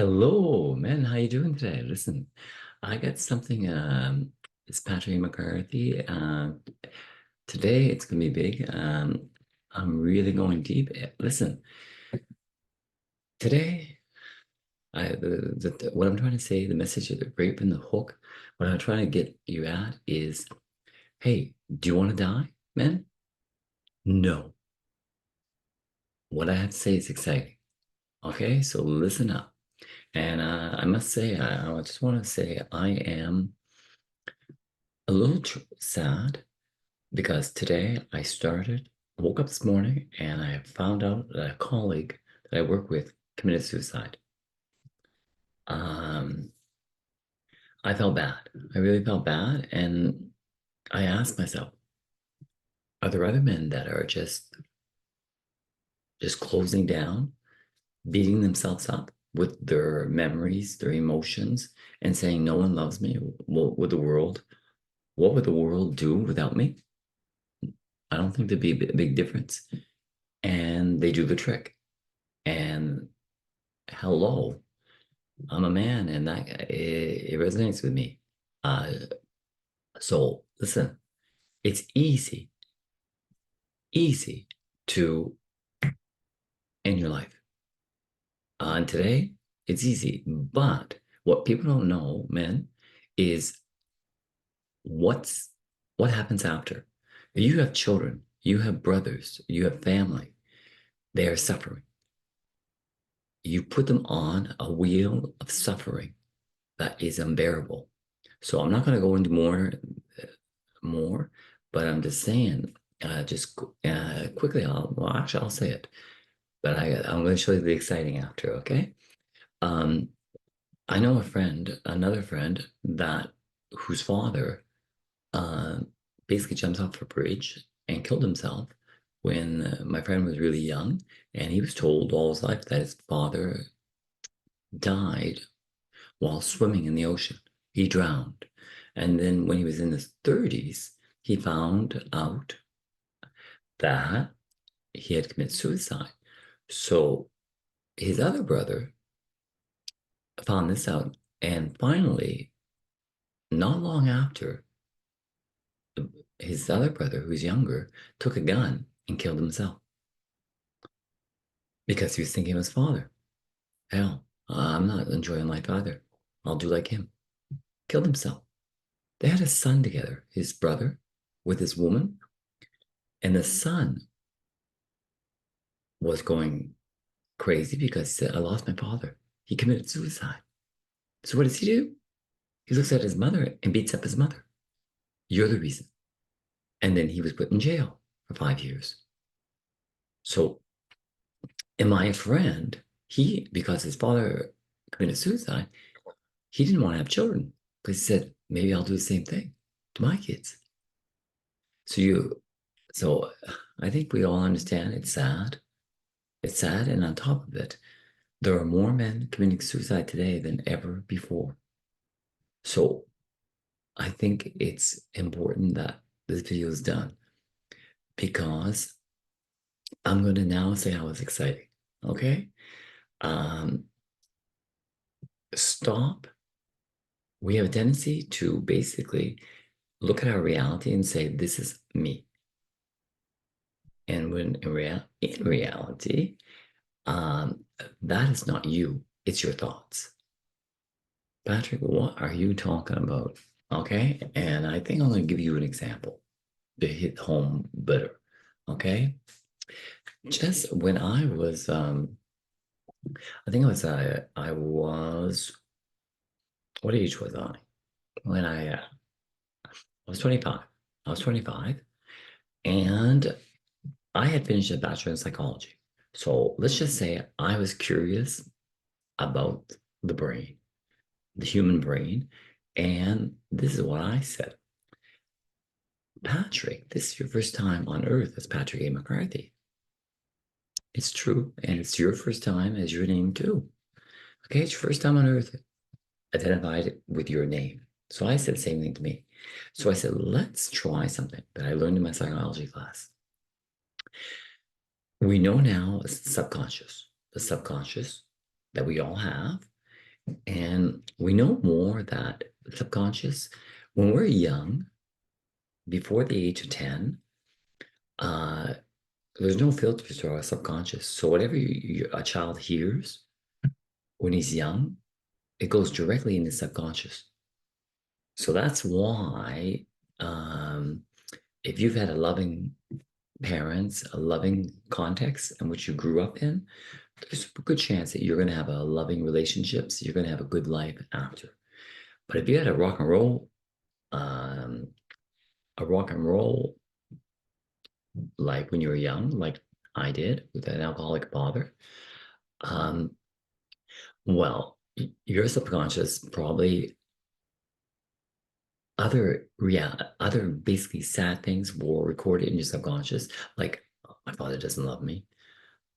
Hello, man. How you doing today? Listen, I got something. It's Patrick McCarthy. Today it's gonna be big. I'm really going deep. Listen, today, what I'm trying to say, the message of the rape and the hook. What I'm trying to get you at is, hey, do you want to die, man? No. What I have to say is exciting. Okay, so listen up. And I must say, I just want to say, I am a little sad because today I woke up this morning and I found out that a colleague that I work with committed suicide. Um, I felt bad. I really felt bad. And I asked myself, are there other men that are just closing down, beating themselves up with their memories, their emotions, and saying, no one loves me? What would the world do without me? I don't think there'd be a big difference. And they do the trick. And hello, I'm a man, and it resonates with me. Uh, so listen, it's easy to end your life. And today, it's easy. But what people don't know, men, is what's what happens after. You have children, you have brothers, you have family. They are suffering. You put them on a wheel of suffering that is unbearable. So I'm not going to go into more, but I'm just saying, just quickly. I'll say it, but I'm going to show you the exciting after. Okay. Um, I know another friend that whose father uh, basically jumped off a bridge and killed himself when my friend was really young, and he was told all his life that his father died while swimming in the ocean. He drowned. And then when he was in his 30s, he found out that he had committed suicide. So his other brother found this out. And finally, not long after, his other brother, who's younger, took a gun and killed himself because he was thinking of his father. Hell, I'm not enjoying life either. I'll do like him. Killed himself. They had a son together, his brother with his woman, and the son was going crazy because he said, I lost my father. He committed suicide. So what does he do? He looks at his mother and beats up his mother. You're the reason. And then he was put in jail for 5 years. So, and my friend, because his father committed suicide, he didn't want to have children. But he said, maybe I'll do the same thing to my kids. So so I think we all understand it's sad. It's sad. And on top of it, there are more men committing suicide today than ever before. So I think it's important that this video is done because I'm going to now say how it's exciting. Okay? Um, Stop. We have a tendency to basically look at our reality and say, this is me. And when in reality, um, that is not you, it's your thoughts. Patrick, what are you talking about? Okay? And I think I'm going to give you an example to hit home better. Okay? Just when I think I was, what age was I? When I was 25. I was 25 and I had finished a bachelor in psychology. So let's just say I was curious about the brain, the human brain. And this is what I said. Patrick, this is your first time on earth as Patrick A. McCarthy. It's true. And it's your first time as your name too. Okay, it's your first time on earth identified with your name. So I said the same thing to me. So I said, let's try something that I learned in my psychology class. We know now it's the subconscious that we all have. And we know more that subconscious, when we're young, before the age of 10, uh, there's no filters to our subconscious. So whatever a child hears when he's young, it goes directly in the subconscious. So that's why um, if you've had a loving parents, a loving context in which you grew up in, there's a good chance that you're going to have a loving relationships. You're going to have a good life after. But if you had um, a rock and roll like when you were young, like I did with an alcoholic father, um, well, your subconscious probably other basically sad things were recorded in your subconscious, like my father doesn't love me.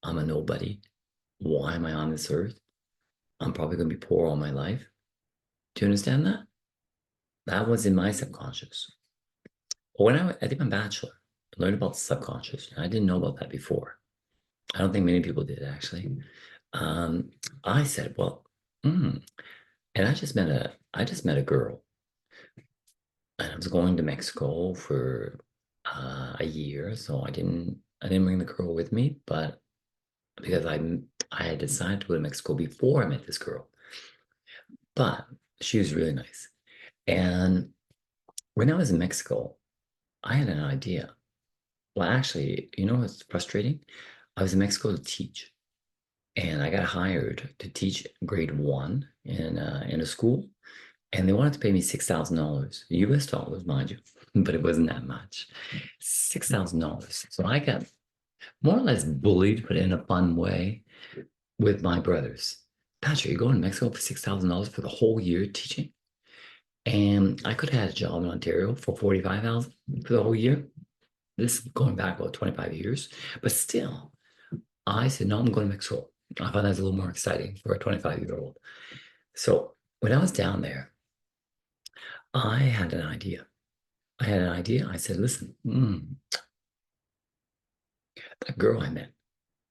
I'm a nobody. Why am I on this earth? I'm probably going to be poor all my life. Do you understand that? That was in my subconscious. When I did my bachelor, I learned about the subconscious. I didn't know about that before. I don't think many people did actually. Um, I said, well, and I just met a girl, and I was going to Mexico for a year, so I didn't bring the girl with me, but because I had decided to go to Mexico before I met this girl, but she was really nice. And when I was in Mexico, I had an idea. Well, actually, you know what's frustrating? I was in Mexico to teach, and I got hired to teach grade one in a school, and they wanted to pay me $6,000 US dollars, mind you, but it wasn't that much. $6,000. So I got more or less bullied, but in a fun way, with my brothers. Patrick, you're going to Mexico for $6,000 for the whole year teaching? And I could have had a job in Ontario for 45,000 for the whole year. This is going back about 25 years. But still, I said, no, I'm going to Mexico. I thought that was a little more exciting for a 25-year-old. So when I was down there, I had an idea. I had an idea. I said, listen, that girl I met,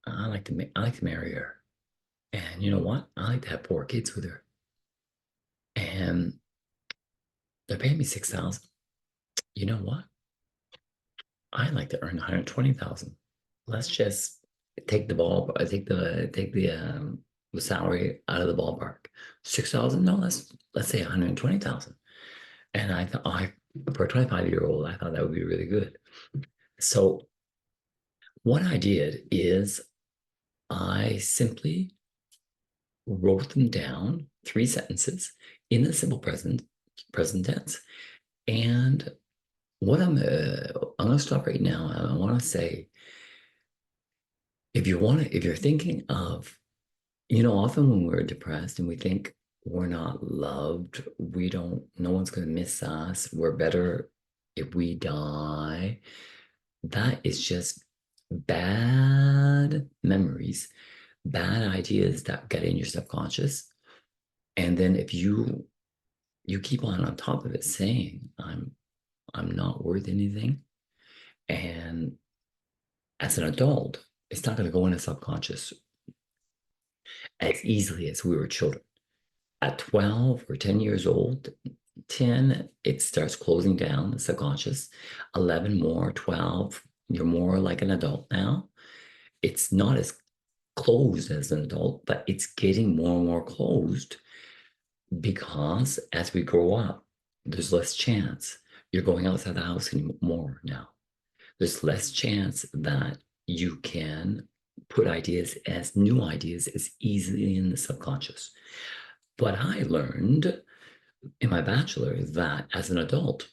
I like to marry her. And you know what? I like to have 4 kids with her. And they're paying me 6,000. You know what? I like to earn 120,000. Let's just take the salary out of the ballpark. 6,000? No, let's say 120,000. And I thought I for a 25-year-old, I thought that would be really good. So what I did is I simply wrote them down, 3 sentences in the simple present tense. And I'm going to stop right now. I want to say, if you're thinking of, often when we're depressed and we think we're not loved, no one's going to miss us, we're better if we die. That is just bad memories, bad ideas that get in your subconscious. And then if you keep on top of it saying, I'm not worth anything. And as an adult, it's not going to go in the subconscious as easily as we were children. At 12 or 10 years old, 10, it starts closing down the subconscious. 11 more, 12, you're more like an adult now. It's not as closed as an adult, but it's getting more and more closed because as we grow up, there's less chance you're going outside the house anymore now. There's less chance that you can put ideas as new ideas as easily in the subconscious. But I learned in my bachelor that as an adult,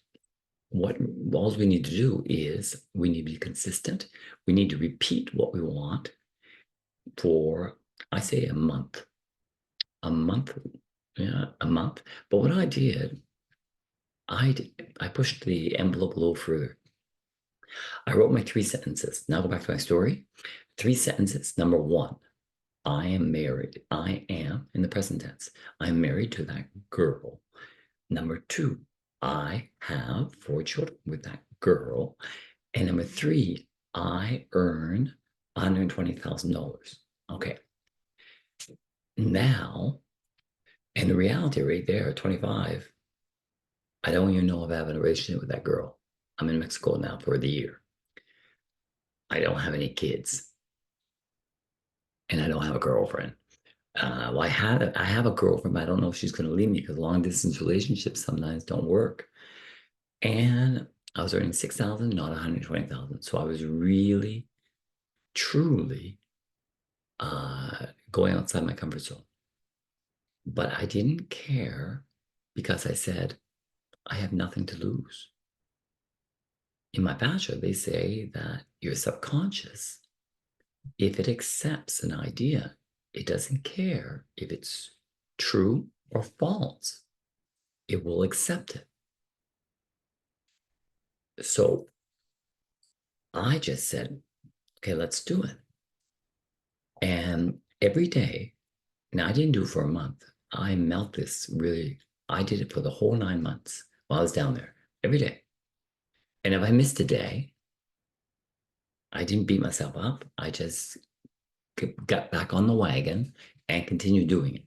what all we need to do is we need to be consistent. We need to repeat what we want for, I say, a month, yeah, a month. But what I did, I pushed the envelope a little further. I wrote my 3 sentences. Now go back to my story. 3 sentences. Number one, I am married. I am in the present tense. I'm married to that girl. Number two, I have 4 children with that girl. And number three, I earn $120,000. Okay. Now, And the reality right there at 25, I don't even know if I have a relationship with that girl. I'm in Mexico now for the year. I don't have any kids, and I don't have a girlfriend. Well, I have a girlfriend, but I don't know if she's going to leave me because long distance relationships sometimes don't work. And I was earning 6,000, not 120,000. So I was really, truly going outside my comfort zone. But I didn't care because I said, I have nothing to lose. In my bachelor, they say that your subconscious, if it accepts an idea, it doesn't care if it's true or false. It will accept it. So I just said, okay, let's do it. And every day, now I didn't do it for a month. I melt this really, I did it for the whole 9 months while I was down there every day. And if I missed a day, I didn't beat myself up. I just got back on the wagon and continued doing it.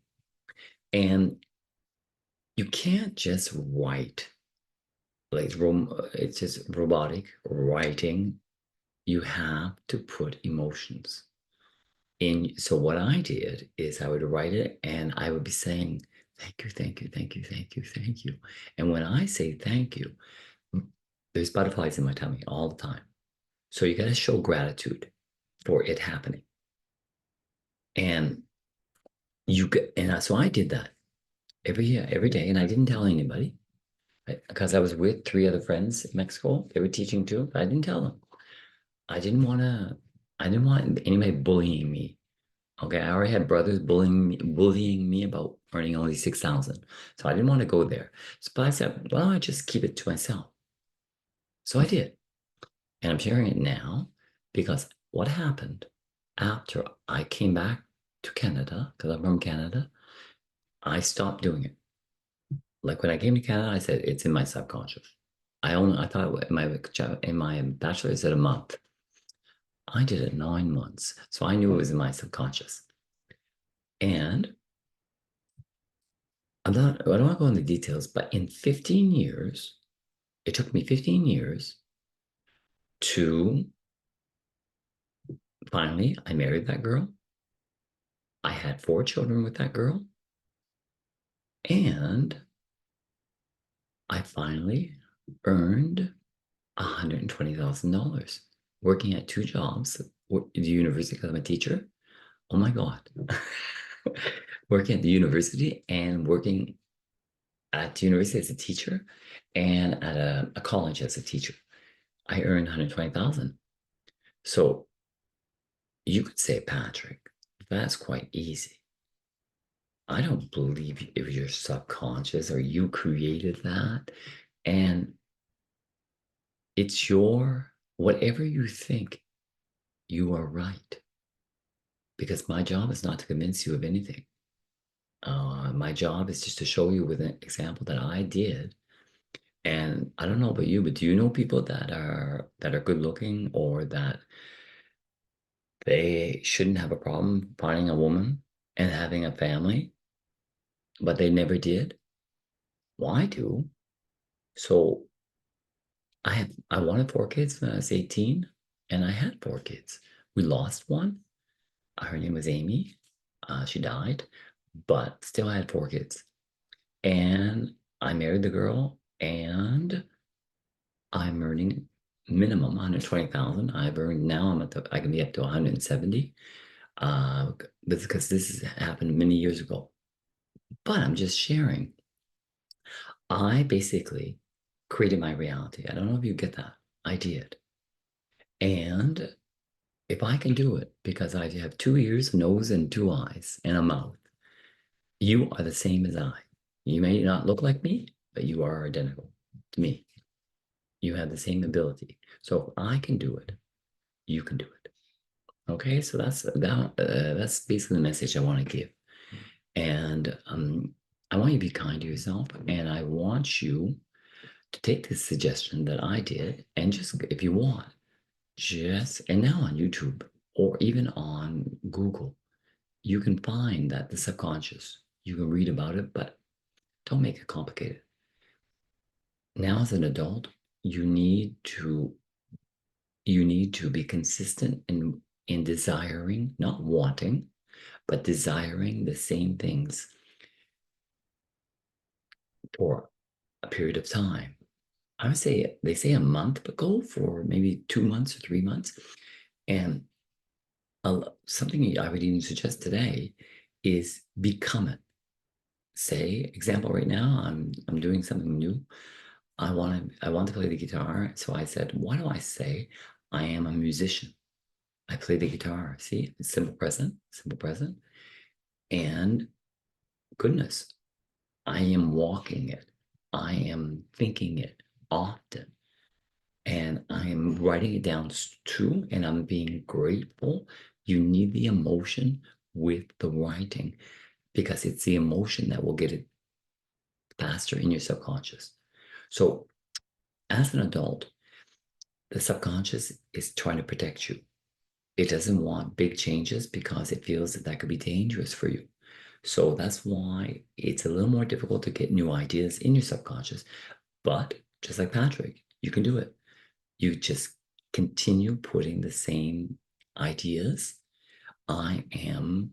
And you can't just write like it's just robotic writing. You have to put emotions in. So what I did is I would write it and I would be saying, thank you, thank you, thank you, thank you, thank you. And when I say thank you, there's butterflies in my tummy all the time. So you got to show gratitude for it happening. And so I did that every year, every day. And I didn't tell anybody because I was with 3 other friends in Mexico. They were teaching too, but I didn't tell them. I didn't want to, I didn't want anybody bullying me. Okay, I already had brothers bullying me about earning only 6,000. So I didn't want to go there. So but I said, well, I just keep it to myself. So I did. And I'm sharing it now because what happened after I came back to Canada, because I'm from Canada, I stopped doing it. Like when I came to Canada, I said it's in my subconscious. I thought in my bachelor it said a month. I did it 9 months. So I knew it was in my subconscious. And I don't want to go into details, but in 15 years, it took me 15 years to finally, I married that girl. I had 4 children with that girl. And I finally earned $120,000 working at 2 jobs, the university because I'm a teacher. Oh my God. Working at the university and working at the university as a teacher and at a college as a teacher. I earned 120,000. So you could say, Patrick, that's quite easy. I don't believe it was your subconscious or you created that. And it's whatever you think, you are right. Because my job is not to convince you of anything. My job is just to show you with an example that I did. And I don't know about you, but do you know people that are good looking or that they shouldn't have a problem finding a woman and having a family, but they never did? Well, I do. So I wanted 4 kids when I was 18, and I had 4 kids. We lost one. Her name was Amy. She died, but still I had 4 kids. And I married the girl, and I'm earning minimum 120,000. I've earned now I can be up to 170. Because this has happened many years ago. But I'm just sharing. I basically created my reality. I don't know if you get that. I did. And if I can do it because I have 2 ears, a nose, and 2 eyes, and a mouth, you are the same as I. You may not look like me, but you are identical to me. You have the same ability. So if I can do it, you can do it. Okay, so that's basically the message I want to give. And I want you to be kind to yourself, and I want you to take this suggestion that I did, and just if you want, and now on YouTube or even on Google, you can find that the subconscious. You can read about it, but don't make it complicated. Now, as an adult, you need to be consistent in desiring, not wanting, but desiring the same things for a period of time. I would say they say a month, but go for maybe 2 months or 3 months. And something I would even suggest today is become it. Say, example, right now I'm doing something new. I want to play the guitar. So I said, why do I say I am a musician? I play the guitar. See, it's simple present, simple present. And goodness, I am walking it. I am thinking it often. And I am writing it down too. And I'm being grateful. You need the emotion with the writing because it's the emotion that will get it faster in your subconscious. So as an adult, the subconscious is trying to protect you. It doesn't want big changes because it feels that could be dangerous for you. So that's why it's a little more difficult to get new ideas in your subconscious. But just like Patrick, you can do it. You just continue putting the same ideas. I am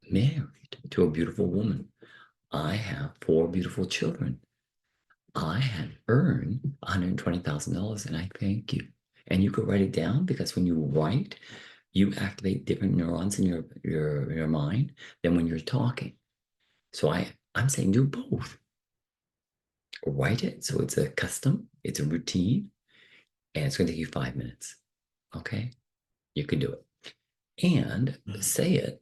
married to a beautiful woman. I have 4 beautiful children. I had earned $120,000 and I thank you. And you could write it down because when you write, you activate different neurons in your mind than when you're talking. So I'm saying do both. Write it so it's a custom, it's a routine, and it's going to take you 5 minutes. Okay? You can do it. And say it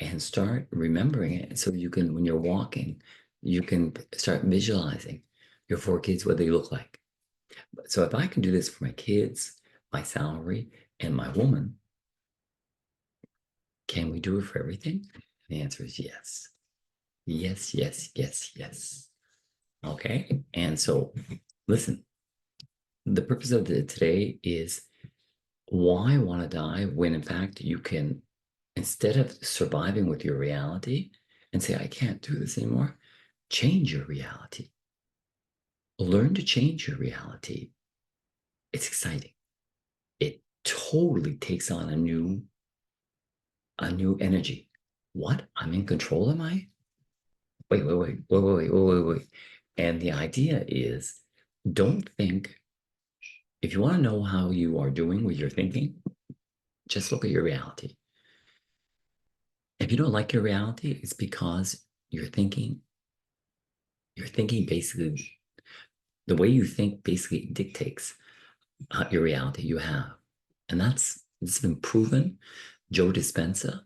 and start remembering it so you can, when you're walking, you can start visualizing your 4 kids, what they look like. So if I can do this for my kids, my salary, and my woman, can we do it for everything? The answer is yes. Yes, yes, yes, yes. Okay. And so listen, the purpose of today is why want to die when in fact you can, instead of surviving with your reality and say, I can't do this anymore, change your reality. Learn to change your reality. It's exciting. It totally takes on a new energy. What? I'm in control, am I? Wait. And the idea is don't think, if you want to know how you are doing with your thinking, just look at your reality. If you don't like your reality, it's because you're thinking basically, the way you think basically dictates your reality you have. And it's been proven. Joe Dispenza,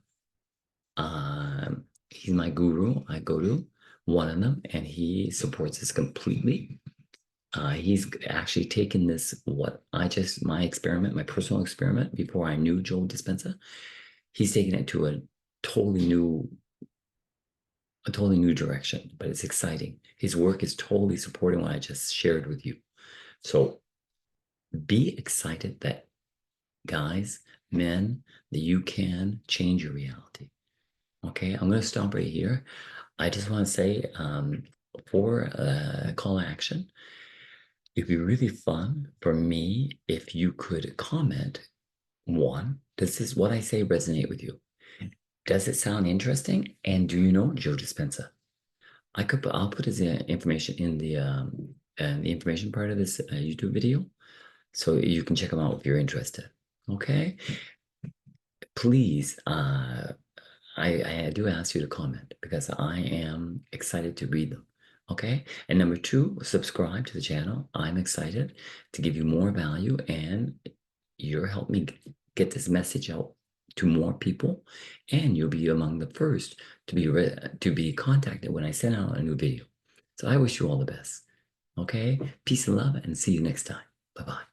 he's my guru. I go to one of them, and he supports this completely. He's actually taken this, my experiment, my personal experiment before I knew Joe Dispenza. He's taken it to a totally new direction, but it's exciting. His work is totally supporting what I just shared with you. So be excited that, guys, men, that you can change your reality. Okay, I'm going to stop right here. I just want to say, for a call to action, it'd be really fun for me if you could comment. One, does this, what I say, resonate with you? Does it sound interesting? And do you know Joe Dispenza? I'll put his information in the information part of this YouTube video, so you can check him out if you're interested. Okay, please, I do ask you to comment because I am excited to read them. Okay, and number 2, subscribe to the channel. I'm excited to give you more value, and you're helping me get this message out to more people, and you'll be among the first to be contacted when I send out a new video. So I wish you all the best. Okay, peace and love, and see you next time. Bye bye.